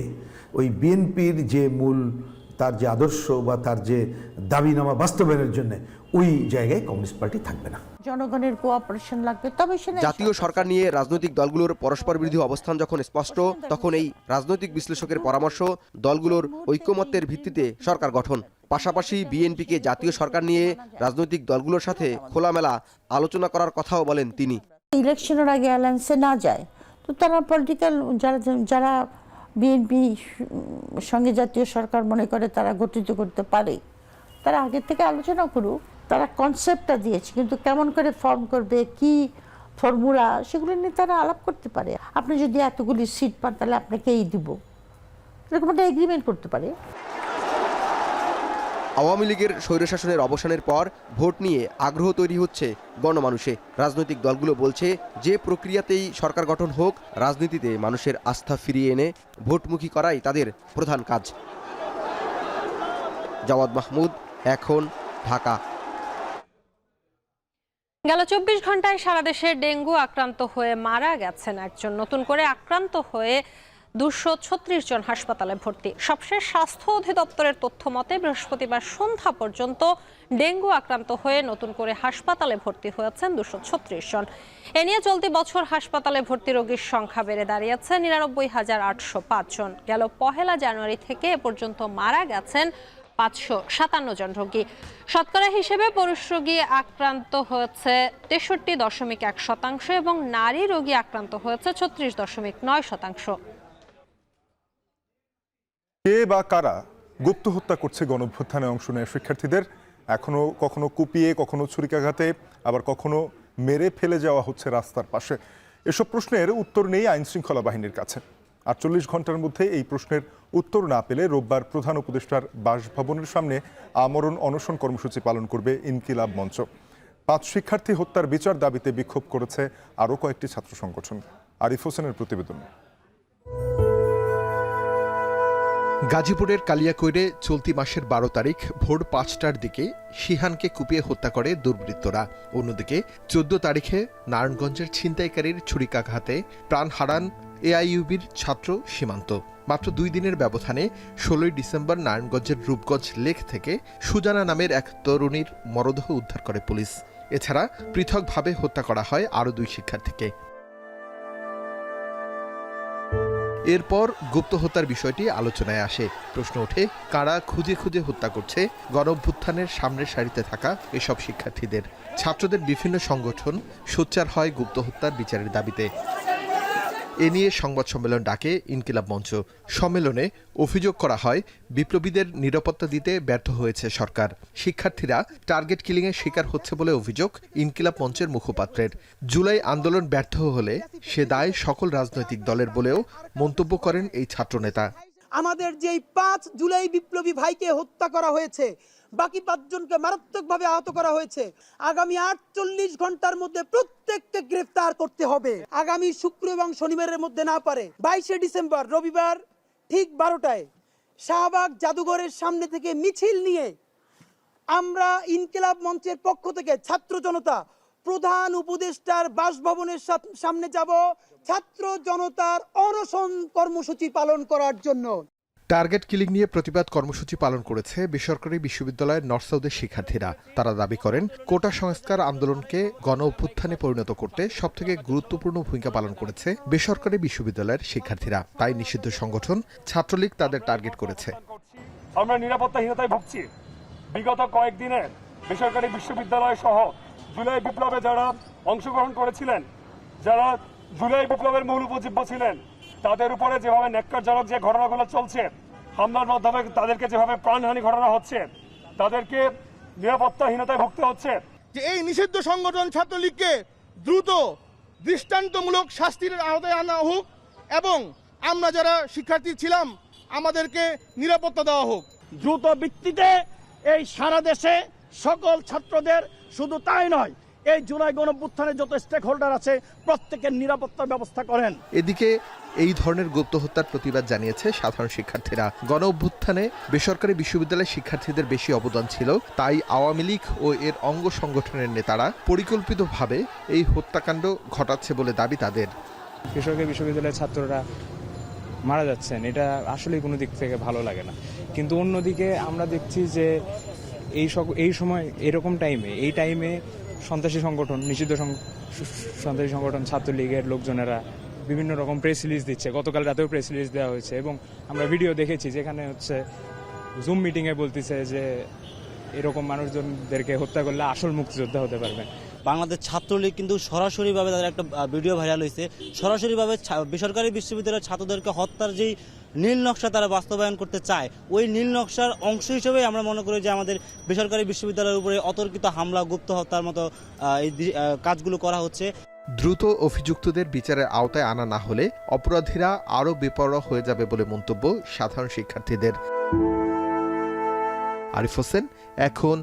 ওই বিএনপির যে মূল তার যে আদর্শ বা তার যে দাবিনামা বাস্তবায়নের জন্য ওই জায়গায় কমিউনিস্ট পার্টি থাকবে না। জনগণের কোঅপারেশন লাগবে, তবে জাতীয় সরকার নিয়ে রাজনৈতিক দলগুলোর পরস্পর বিরোধী অবস্থান যখন স্পষ্ট, তখন এই রাজনৈতিক বিশ্লেষকের পরামর্শ দলগুলোর ঐক্যমত্যের ভিত্তিতে সরকার গঠন। পাশাপাশি বিএনপিকে জাতীয় সরকার নিয়ে রাজনৈতিক দলগুলোর সাথে খোলামেলা আলোচনা করার কথাও বলেন তিনি। ইলেকশনের আগে অ্যালায়েন্সে না যায় তো তারা পলিটিক্যাল যারা বিএনপি সঙ্গে জাতীয় সরকার মনে করে তারা গঠিত করতে পারে, তারা আগে থেকে আলোচনা করুক। তারা কনসেপ্টটা দিয়েছে, কিন্তু কেমন করে ফর্ম করবে, কি ফর্মুলা, সেগুলো নিয়ে তারা আলাপ করতে পারে। আপনি যদি এতগুলি সিট পান তাহলে আপনাকে এই দিব, এরকম একটা এগ্রিমেন্ট করতে পারে। আওয়ামী লীগের স্বৈরশাসনের অবসানের পর ভোট নিয়ে আগ্রহ তৈরি হচ্ছে গণমানুষে। রাজনৈতিক দলগুলো বলছে যে প্রক্রিয়াতেই সরকার গঠন হোক, রাজনীতিতে মানুষের আস্থা ফিরিয়ে এনে ভোটমুখী করাই তাদের প্রধান কাজ। জাওয়াদ মাহমুদ, এখন, ঢাকা। গেল ২৪ ঘন্টায় সারা দেশে ডেঙ্গু আক্রান্ত হয়ে মারা গেছেন একজন। নতুন করে আক্রান্ত হয়ে ২৩৬ জন হাসপাতালে ভর্তি। সবশেষ স্বাস্থ্য অধিদপ্তরের তথ্য মতে বৃহস্পতিবার সন্ধ্যা পর্যন্ত ডেঙ্গু আক্রান্ত হয়ে নতুন করে হাসপাতালে ভর্তি হয়েছেন ২৩৬ জন। এ নিয়ে চলতি বছর হাসপাতালে ভর্তি রোগীর সংখ্যা বেড়ে দাঁড়িয়েছে ৯৯,৮০৫ জন। গেল ১ জানুয়ারি থেকে এ পর্যন্ত মারা গেছেন ৫৫৭ জন রোগী। শতকরা হিসেবে পুরুষ রোগী আক্রান্ত হয়েছে ৬৩.১% এবং নারী রোগী আক্রান্ত হয়েছে ৩৬.৯%। কে বা কারা গুপ্ত হত্যা করছে গণঅভ্যুত্থানে অংশ নেয় শিক্ষার্থীদের? এখনো কখনো কুপিয়ে, কখনো ছুরিকাঘাতে, আবার কখনো মেরে ফেলে যাওয়া হচ্ছে রাস্তার পাশে। এসব প্রশ্নের উত্তর নেই আইন শৃঙ্খলা বাহিনীর কাছে। ৪৮ ঘন্টার মধ্যে এই প্রশ্নের উত্তর না পেলে রোববার প্রধান উপদেষ্টার বাসভবনের সামনে আমরণ অনশন কর্মসূচি পালন করবে ইনকিলাব মঞ্চ। ৫ শিক্ষার্থী হত্যার বিচার দাবিতে বিক্ষোভ করেছে আরও কয়েকটি ছাত্র সংগঠন। আরিফ হোসেনের প্রতিবেদন। গাজীপুরের কালিয়াকৈরে চলতি মাসের ১২ তারিখ ভোর ৫টার দিকে শিহানকে কুপিয়ে হত্যা করে দুর্বৃত্তরা। অন্যদিকে ১৪ তারিখে নারায়ণগঞ্জের ছিনতাইকারীর ছুরিকাঘাতে প্রাণ হারান এআইইউবির ছাত্র সীমান্ত। মাত্র ২ দিনের ব্যবধানে ১৬ ডিসেম্বর নারায়ণগঞ্জের রূপগঞ্জ লেক থেকে সুজানা নামের এক তরুণীর মরদেহ উদ্ধার করে পুলিশ। এছাড়া পৃথকভাবে হত্যা করা হয় আরও ২ শিক্ষার্থীকে। এরপর গুপ্ত হত্যার বিষয়টি আলোচনায় আসে। প্রশ্ন ওঠে, কারা খুঁজে খুঁজে হত্যা করছে গণঅভ্যুত্থানের সামনের সারিতে থাকা এসব শিক্ষার্থীদের? ছাত্রদের বিভিন্ন সংগঠন সোচ্চার হয় গুপ্ত হত্যার বিচারের দাবিতে। এ নিয়ে সংবাদ সম্মেলন ডাকে ইনকিলাব মঞ্চ। সম্মেলনে অভিযোগ করা হয় বিপ্লবীদের নিরাপত্তা দিতে ব্যর্থ হয়েছে সরকার। শিক্ষার্থীরা টার্গেট কিলিংয়ের শিকার হচ্ছে বলে অভিযোগ ইনকিলাব মঞ্চের মুখপাত্রের। জুলাই আন্দোলন ব্যর্থ হলে সে দায় সকল রাজনৈতিক দলের বলেও মন্তব্য করেন এই ছাত্রনেতা। আমাদের যেই ৫ জুলাই বিপ্লবী ভাইকে হত্যা করা হয়েছে, বাকি 5 জনকে মারাত্মকভাবে আহত করা হয়েছে। আগামী 48 ঘন্টার মধ্যে প্রত্যেককে গ্রেফতার করতে হবে। আগামী শুক্র এবং শনিবারের মধ্যে না পারে 22শে ডিসেম্বর রবিবার ঠিক 12টায় শাহবাগ জাদুঘরের সামনে থেকে মিছিল নিয়ে আমরা ইনকিলাব মঞ্চের পক্ষ থেকে ছাত্র জনতা প্রধান উপদেষ্টার বাসভবনের সামনে যাব ছাত্র জনতার অনশন কর্মসূচি পালন করার জন্য। টার্গেট কিলিং নিয়ে প্রতিবাদ কর্মসূচি পালন করেছে বেসরকারি বিশ্ববিদ্যালয়ের নর্থ সাউথের শিক্ষার্থীরা। তারা দাবি করেন কোটা সংস্কার আন্দোলনকে গণ অভ্যুত্থানে পরিণত করতে সবথেকে গুরুত্বপূর্ণ ভূমিকা পালন করেছে বেসরকারি বিশ্ববিদ্যালয়ের শিক্ষার্থীরা। তাই নিষিদ্ধ সংগঠন ছাত্রলীগ তাদের টার্গেট করেছে। আমরা নিরাপত্তাহীনতায় ভুগছি। বিগত কয়েকদিনে বেসরকারি বিশ্ববিদ্যালয় সহ জুলাই বিপ্লবে যারা অংশগ্রহণ করেছিলেন, যারা জুলাই বিপ্লবের মূল উপজীব্য ছিলেন, তাদের উপরে যেভাবে ন্যাক্কারজনক যে ঘটনাগুলো চলছে, হামলার মাধ্যমে তাদেরকে যেভাবে প্রাণহানি ঘটনা হচ্ছে, তাদেরকে নিরাপত্তাহীনতায় ভুগতে হচ্ছে। যে এই নিষিদ্ধ সংগঠন ছাত্রলীগকে দ্রুত দৃষ্টান্তমূলক শাস্তির আওতায় আনা হোক এবং আমরা যারা শিক্ষার্থী ছিলাম আমাদেরকে নিরাপত্তা দেওয়া হোক। দ্রুত ভিত্তিতে এই সারা দেশে সকল ছাত্রদের, শুধু তাই নয়, এই জুলাই গণঅভ্যুত্থানের যত স্টেক হোল্ডার আছে প্রত্যেকের নিরাপত্তার ব্যবস্থা করেন। এদিকে এই ধরনের গুপ্ত হত্যার প্রতিবাদ জানিয়েছে সাধারণ শিক্ষার্থীরা। গণ অভ্যুত্থানে বেসরকারি বিশ্ববিদ্যালয়ের শিক্ষার্থীদের বেশি অবদান ছিল, তাই আওয়ামী লীগ ও এর অঙ্গ সংগঠনের নেতারা পরিকল্পিতভাবে এই হত্যাকাণ্ড ঘটাচ্ছে বলে দাবি তাদের। বেসরকারি বিশ্ববিদ্যালয়ের ছাত্ররা মারা যাচ্ছেন, এটা আসলে কোনো দিক থেকে ভালো লাগে না। কিন্তু অন্যদিকে আমরা দেখছি যে এই সময় এরকম টাইমে সন্ত্রাসী সংগঠন, নিষিদ্ধ সন্ত্রাসী সংগঠন ছাত্রলীগের লোকজনেরা বিভিন্ন রকম প্রেস রিলিজ দিচ্ছে। গতকাল রাতেও প্রেস রিলিজ দেওয়া হয়েছে এবং আমরা ভিডিও দেখেছি যেখানে হচ্ছে জুম মিটিংয়ে বলতেছে যে এরকম মানুষজনদেরকে হত্যা করলে আসল মুক্তিযোদ্ধা হতে পারবে। বাংলাদেশ ছাত্রলীগ কিন্তু সরাসরিভাবে তাদের একটা ভিডিও ভাইরাল হয়েছে, সরাসরিভাবে বেসরকারি বিশ্ববিদ্যালয়ের ছাত্রদেরকে হত্যার যেই নীল নকশা তারা বাস্তবায়ন করতে চায়, ওই নীল নকশার অংশ হিসেবে আমরা মনে করি যে আমাদের বেসরকারি বিশ্ববিদ্যালয়ের উপরে অতর্কিত হামলা, গুপ্ত হত্যার মতো এই কাজগুলো করা হচ্ছে। দ্রুত অভিযুক্তদের বিচারের আওতায় আনা না হলে অপরাধীরা আরও বেপরোয়া হয়ে যাবে বলে মন্তব্য সাধারণ শিক্ষার্থীদের। আরিফ হোসেন, এখন,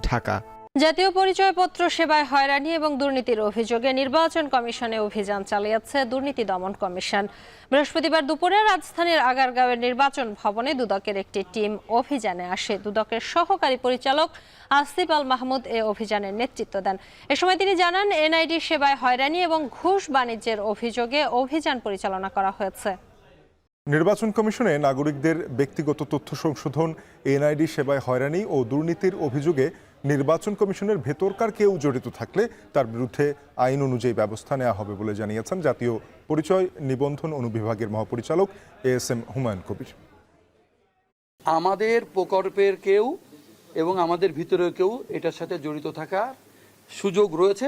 ঢাকা। জাতীয় পরিচয়পত্র সেবায় হয়রানি এবং দুর্নীতির অভিযোগে নির্বাচন কমিশনে অভিযান চালিয়েছে দুর্নীতি দমন কমিশন। বৃহস্পতিবার দুপুরে রাজধানীর আগারগাঁওয়ের নির্বাচন ভবনে দুদকের একটি টিম অভিযানে আসে। দুদকের সহকারী পরিচালক আসিফ আল মাহমুদ এ অভিযানের নেতৃত্ব দেন। এ সময় তিনি জানান, এনআইডি সেবায় হয়রানি এবং ঘুষ বাণিজ্যের অভিযোগে অভিযান পরিচালনা করা হয়েছে। নির্বাচন কমিশনে নাগরিকদের ব্যক্তিগত তথ্য সংশোধন, এনআইডি সেবায় হয়রানি ও দুর্নীতির অভিযোগে নির্বাচন কমিশনের ভেতরকার কেউ জড়িত থাকলে তার বিরুদ্ধে আইন অনুযায়ী ব্যবস্থা নেওয়া হবে বলে জানিয়েছেন জাতীয় পরিচয় নিবন্ধন অনুবিভাগের মহাপরিচালক এএসএম হুমায়ুন কবির। আমাদের প্রকল্পের কেউ এবং আমাদের ভিতরেও কেউ এটার সাথে জড়িত থাকার সুযোগ রয়েছে।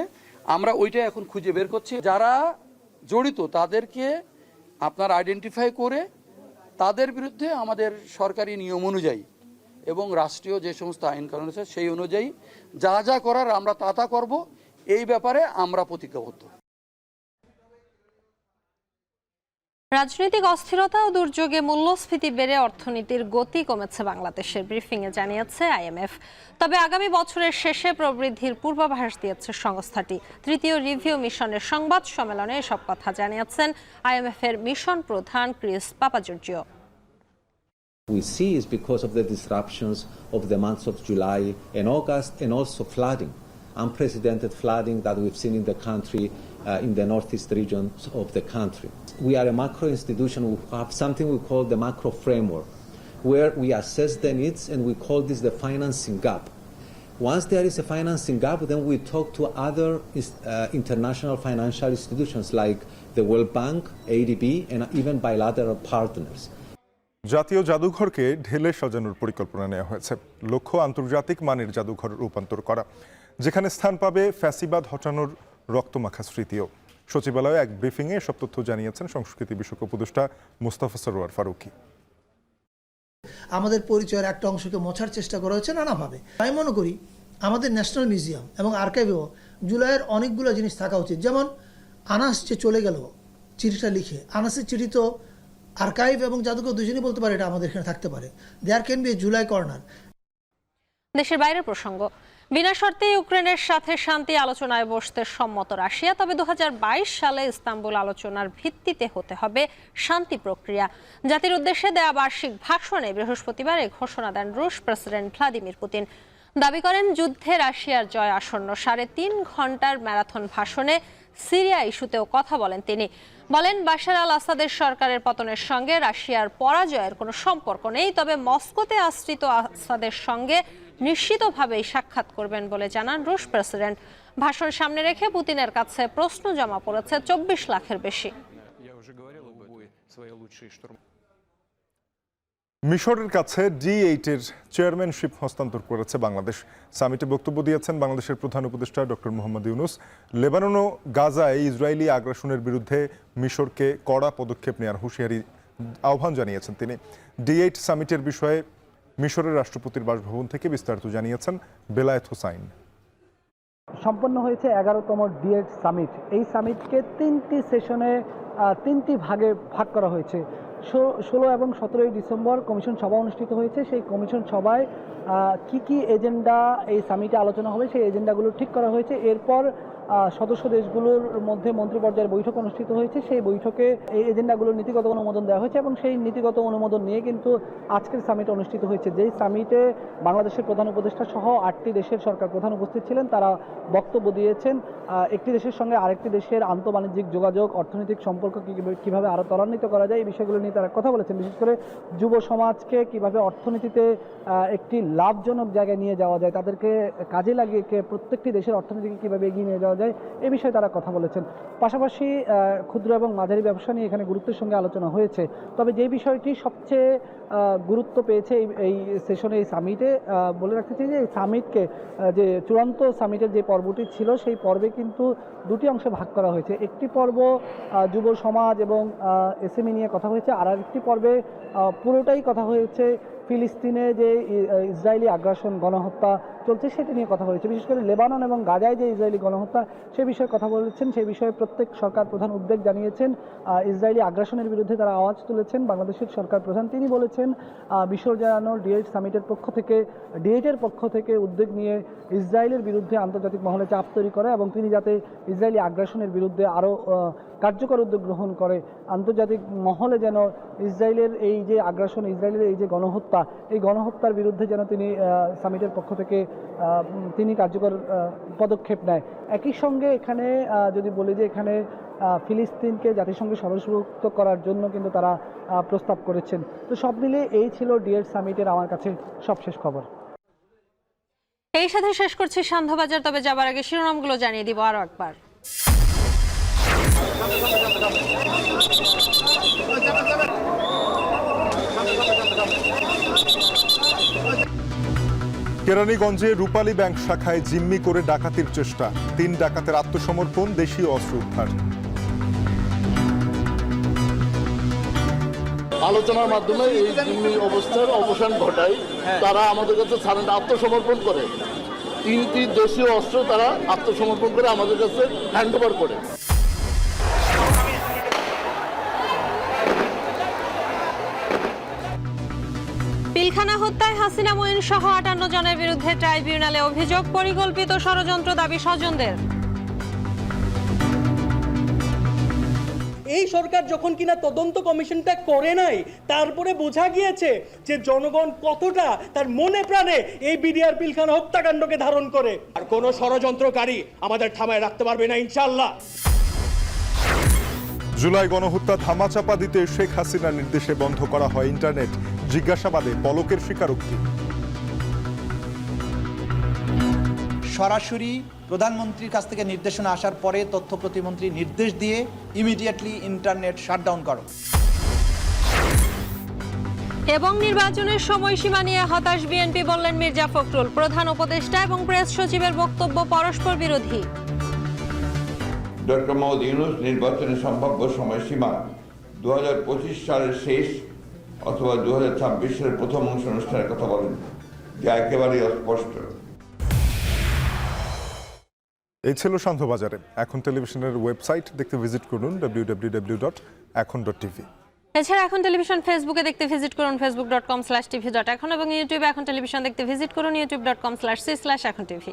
আমরা ওইটা এখন খুঁজে বের করছি। যারা জড়িত তাদেরকে আপনার আইডেন্টিফাই করে তাদের বিরুদ্ধে আমাদের সরকারি নিয়ম অনুযায়ী এবং রাষ্ট্রীয় যে সমস্ত আইন কানুন আছে সেই অনুযায়ী যা যা করার আমরা তা করব। এই ব্যাপারে আমরা প্রতিজ্ঞাবদ্ধ। রাজনৈতিক অস্থিরতা ও দুর্যোগে মূল্যস্ফীতি বেড়ে অর্থনীতির গতি কমেছে বাংলাদেশের, ব্রিফিংয়ে জানিয়েছে আইএমএফ। তবে আগামী বছরের শেষে প্রবৃদ্ধির পূর্বাভাস দিয়েছে সংস্থাটি। তৃতীয় রিভিউ মিশনের সংবাদ সম্মেলনে এসব কথা জানিয়েছেন আইএমএফ-এর মিশন প্রধান Chris পাপাজর্জিও। We see is because of the disruptions of the months of July and August, and also flooding, unprecedented flooding that we've seen in the country, in the northeast regions of the country. We are a macro institution. We have something we call the macro framework, where we assess the needs and we call this the financing gap. Once there is a financing gap, then we talk to other international financial institutions like the World Bank, ADB, and even bilateral partners. জাতীয় জাদুঘরকে ঢেলে সাজানোর পরিকল্পনা নেওয়া হয়েছে। লক্ষ্য আন্তর্জাতিক মানের জাদুঘর রূপান্তর করা, যেখানে স্থান পাবে ফ্যাসিবাদ হটানোর রক্তমাখা স্মৃতিও। সচিবালয়ে এক ব্রিফিংয়ে এসব তথ্য জানিয়েছেন সংস্কৃতি বিষয়ক উপদেষ্টা মোস্তফা সরোয়ার ফারুকী। আমাদের পরিচয়ের একটা অংশকে মোছার চেষ্টা করা হচ্ছে নানাভাবে। আমি মনে করি আমাদের ন্যাশনাল মিউজিয়াম এবং আর্কাইভেও জুলাইয়ের অনেকগুলো জিনিস থাকা উচিত। যেমন আনাস যে চলে গেল চিঠিটা লিখে, আনাসের চিঠি তো আর্কাইভ এবং জাদুঘর দুজনেই বলতে পারে এটা আমাদের এখানে থাকতে পারে। There can be a July corner. দেশের বাইরের প্রসঙ্গ, বিনা শর্তে ইউক্রেনের সাথে শান্তি আলোচনায় বসতে সম্মত রাশিয়া, তবে 2022 সালে ইস্তাম্বুল আলোচনার ভিত্তিতে হতে হবে শান্তি প্রক্রিয়া। জাতির উদ্দেশ্যে দেয়া বার্ষিক ভাষণে বৃহস্পতিবার এই ঘোষণা দেন রুশ প্রেসিডেন্ট ভ্লাদিমির পুতিন। দাবি করেন যুদ্ধে রাশিয়ার জয় আসন্ন। 3.5 ঘন্টার ম্যারাথন ভাষণে সিরিয়া ইস্যুতেও কথা বলেন তিনি। বলেন, বাশার আল আসাদের সরকারের পতনের সঙ্গে রাশিয়ার পরাজয়ের কোনো সম্পর্ক নেই, তবে মস্কোতে আশ্রিত আসাদের সঙ্গে নিশ্চিতভাবেই সাক্ষাৎ করবেন বলে জানান রুশ প্রেসিডেন্ট। ভাষণ সামনে রেখে পুতিনের কাছে প্রশ্ন জমা পড়েছে 24 লাখের বেশি। মিশরের কাছে D8 এর চেয়ারম্যানশিপ হস্তান্তর করেছে বাংলাদেশ। সামিটে বক্তব্য দিয়েছেন বাংলাদেশের প্রধান উপদেষ্টা ডক্টর মোহাম্মদ ইউনূস। লেবানন ও গাজায় ইসরায়েলি আগ্রাসনের বিরুদ্ধে মিশরকে কড়া পদক্ষেপ নেওয়ার হুঁশিয়ারি আহ্বান জানিয়েছেন তিনি। D8 সামিটের বিষয়ে মিশরের রাষ্ট্রপতির বাসভবন থেকে বিস্তারিত জানিয়েছেন বেলায়েত হোসাইন। সম্পন্ন হয়েছে 11তম D8 সামিট। এই সামিটকে 3টি সেশনে 3টি ভাগে ভাগ করা হয়েছে। 16 এবং 17 ডিসেম্বর কমিশন সভা অনুষ্ঠিত হয়েছে। সেই কমিশন সভায় কি এজেন্ডা এই সামিটে আলোচনা হবে সেই এজেন্ডাগুলো ঠিক করা হয়েছে। এরপর সদস্য দেশগুলোর মধ্যে মন্ত্রী পর্যায়ের বৈঠক অনুষ্ঠিত হয়েছে। সেই বৈঠকে এই এজেন্ডাগুলোর নীতিগত অনুমোদন দেওয়া হয়েছে এবং সেই নীতিগত অনুমোদন নিয়ে কিন্তু আজকের সামিট অনুষ্ঠিত হয়েছে। যেই সামিটে বাংলাদেশের প্রধান উপদেষ্টা সহ 8টি দেশের সরকার প্রধান উপস্থিত ছিলেন। তারা বক্তব্য দিয়েছেন। একটি দেশের সঙ্গে আরেকটি দেশের আন্তঃবাণিজ্যিক যোগাযোগ, অর্থনৈতিক সম্পর্ক কীভাবে আরও ত্বরান্বিত করা যায় এই বিষয়গুলো নিয়ে তারা কথা বলেছেন। বিশেষ করে যুব সমাজকে কীভাবে অর্থনীতিতে একটি লাভজনক জায়গায় নিয়ে যাওয়া যায়, তাদেরকে কাজে লাগিয়ে প্রত্যেকটি দেশের অর্থনীতিকে কীভাবে এগিয়ে নিয়ে যাওয়া যায় এ বিষয়ে তারা কথা বলেছেন। পাশাপাশি ক্ষুদ্র এবং মাঝারি ব্যবসা নিয়ে এখানে গুরুত্বের সঙ্গে আলোচনা হয়েছে। তবে যে বিষয়টি সবচেয়ে গুরুত্ব পেয়েছে এই সেশনে, এই সামিটে, বলে রাখতে চাই যে এই সামিটকে যে চূড়ান্ত সামিটের যে পর্বটি ছিল সেই পর্বে কিন্তু দুটি অংশে ভাগ করা হয়েছে। একটি পর্ব যুব সমাজ এবং এসএমই নিয়ে কথা হয়েছে, আর একটি পর্বে পুরোটাই কথা হয়েছে ফিলিস্তিনে যে ইসরায়েলি আগ্রাসন, গণহত্যা চলছে সেটি নিয়ে কথা হয়েছে। বিশেষ করে লেবানন এবং গাজায় যে ইসরায়েলি গণহত্যা সে বিষয়ে কথা বলেছেন। সেই বিষয়ে প্রত্যেক সরকার প্রধান উদ্বেগ জানিয়েছেন। ইসরায়েলি আগ্রাসনের বিরুদ্ধে তারা আওয়াজ তুলেছেন। বাংলাদেশের সরকার প্রধান তিনি বলেছেন মিশর জানানোর D8 সামিটের পক্ষ থেকে, D8-এর পক্ষ থেকে উদ্বেগ নিয়ে ইসরায়েলের বিরুদ্ধে আন্তর্জাতিক মহলে চাপ তৈরি করে এবং তিনি যাতে ইসরায়েলি আগ্রাসনের বিরুদ্ধে আরও কার্যকর উদ্যোগ গ্রহণ করে, আন্তর্জাতিক মহলে যেন ইসরায়েলের এই যে আগ্রাসন, ইসরায়েলের এই যে গণহত্যা, এই গণহত্যার বিরুদ্ধে যেন তিনি সামিটের পক্ষ থেকে তিনি কার্যকর পদক্ষেপ নেয়। একই সঙ্গে এখানে যদি বলি যে এখানে ফিলিস্তিনকে জাতিসংঘে সদস্যভুক্ত করার জন্য কিন্তু তারা প্রস্তাব করেছেন। তো সব মিলিয়ে এই ছিল D8 সামিটের আমার কাছে সবশেষ খবর। এই সাথে শেষ করছি সান্ধ্যবাজার, তবে যাবার আগে শিরোনামগুলো জানিয়ে দিব আরো একবার। কেরানীগঞ্জে রূপালী ব্যাংক শাখায় জিম্মি করে ডাকাতির চেষ্টা, 3 ডাকাতের আত্মসমর্পণ, দেশীয় অস্ত্র উদ্ধার। আলোচনার মাধ্যমে এই জিম্মি অবস্থার অবসান ঘটায়। তারা আমাদের কাছে আত্মসমর্পণ করে, 3টি দেশীয় অস্ত্র তারা আত্মসমর্পণ করে আমাদের কাছে হ্যান্ড ওভার করে। পিলখানা হত্যায় হাসিনা মঈন সহ 58 জনের বিরুদ্ধে ট্রাইব্যুনালে অভিযোগ, পরিকল্পিত ষড়যন্ত্র দাবি স্বজনদের। এই সরকার যখন কিনা তদন্ত কমিশনটা করে নাই, তারপরে বোঝা গিয়েছে যে জনগণ কতটা তার মনে প্রাণে এই বিডিআর পিলখানা হত্যাকাণ্ডকে ধারণ করে। আর কোন ষড়যন্ত্রকারী আমাদের থামায় রাখতে পারবে না ইনশাআল্লাহ। জুলাই গণহত্যা ধামাচাপা দিতে শেখ হাসিনার নির্দেশে বন্ধ করা হয় ইন্টারনেট, জিজ্ঞাসাবাদে পলকের স্বীকারোক্তি। সরাসরি প্রধানমন্ত্রীর কাছ থেকে নির্দেশনা আসার পরে তথ্য প্রতিমন্ত্রী নির্দেশ দিয়ে ইমিডিয়েটলি ইন্টারনেট শাটডাউন করো। এবং নির্বাচনের সময়সীমা নিয়ে হতাশ বিএনপি, বললেন মির্জা ফখরুল। প্রধান উপদেষ্টা এবং প্রেস সচিবের বক্তব্য পরস্পর বিরোধী। ডক্টর মোহাম্মদ ইউনূস নির্বাচনের সম্ভাব্য সময়সীমা 2025 সালের শেষ অথবা 2026 সালের প্রথম অংশ অনুষ্ঠানের কথা বলেন, যা একেবারেই অস্পষ্ট। এই ছিল সান্ধ্যবাজারে। এখন টেলিভিশনের ওয়েবসাইট দেখতে ভিজিট করুন www.এখন.tv। এছাড়া এখন টেলিভিশন ফেসবুকে দেখতে ভিজিট করুন facebook.com/tv.এখন এবং ইউটিউবে এখন টেলিভিশন দেখতে ভিজিট করুন youtube.com/c/echontv।